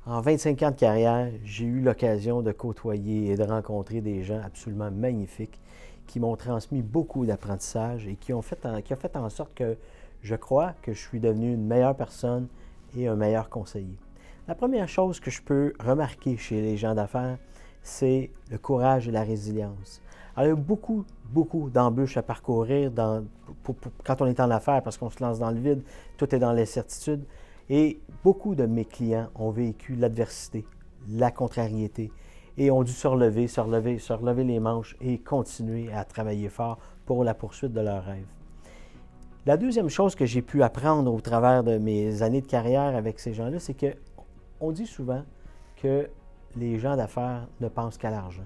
En 25 ans de carrière, j'ai eu l'occasion de côtoyer et de rencontrer des gens absolument magnifiques qui m'ont transmis beaucoup d'apprentissage et qui ont fait en sorte que je crois que je suis devenu une meilleure personne et un meilleur conseiller. La première chose que je peux remarquer chez les gens d'affaires, c'est le courage et la résilience. Alors, il y a beaucoup d'embûches à parcourir quand on est en affaires parce qu'on se lance dans le vide, tout est dans l'incertitude. Et beaucoup de mes clients ont vécu l'adversité, la contrariété et ont dû se relever les manches et continuer à travailler fort pour la poursuite de leurs rêves. La deuxième chose que j'ai pu apprendre au travers de mes années de carrière avec ces gens-là, c'est qu'on dit souvent que les gens d'affaires ne pensent qu'à l'argent.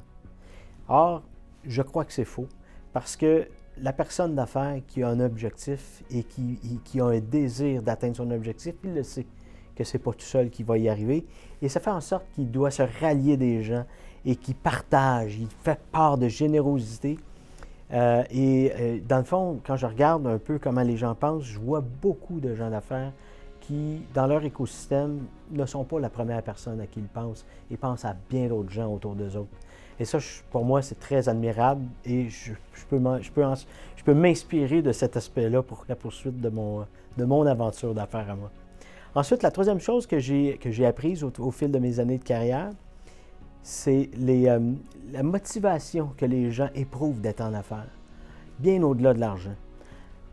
Or, je crois que c'est faux parce que la personne d'affaires qui a un objectif et qui a un désir d'atteindre son objectif, il le sait que ce n'est pas tout seul qui va y arriver. Et ça fait en sorte qu'il doit se rallier des gens et qu'il partage, il fait part de générosité. Dans le fond, quand je regarde un peu comment les gens pensent, je vois beaucoup de gens d'affaires qui, dans leur écosystème, ne sont pas la première personne à qui ils pensent et pensent à bien d'autres gens autour d'eux autres. Et ça, pour moi, c'est très admirable et je peux m'inspirer de cet aspect-là pour la poursuite de mon aventure d'affaires à moi. Ensuite, la troisième chose que j'ai apprise au fil de mes années de carrière, c'est la motivation que les gens éprouvent d'être en affaires, bien au-delà de l'argent.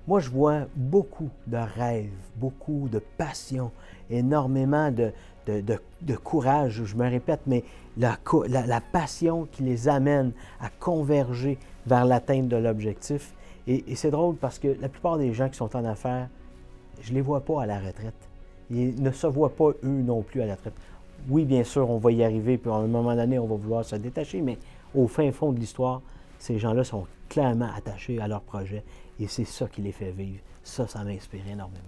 Moi, je vois beaucoup de rêves, beaucoup de passion, énormément de courage, je me répète, mais la passion qui les amène à converger vers l'atteinte de l'objectif. Et c'est drôle parce que la plupart des gens qui sont en affaires, je ne les vois pas à la retraite. Ils ne se voient pas, eux non plus, à la retraite. Oui, bien sûr, on va y arriver, puis à un moment donné, on va vouloir se détacher, mais au fin fond de l'histoire, ces gens-là sont clairement attachés à leur projet et c'est ça qui les fait vivre. Ça m'inspire énormément.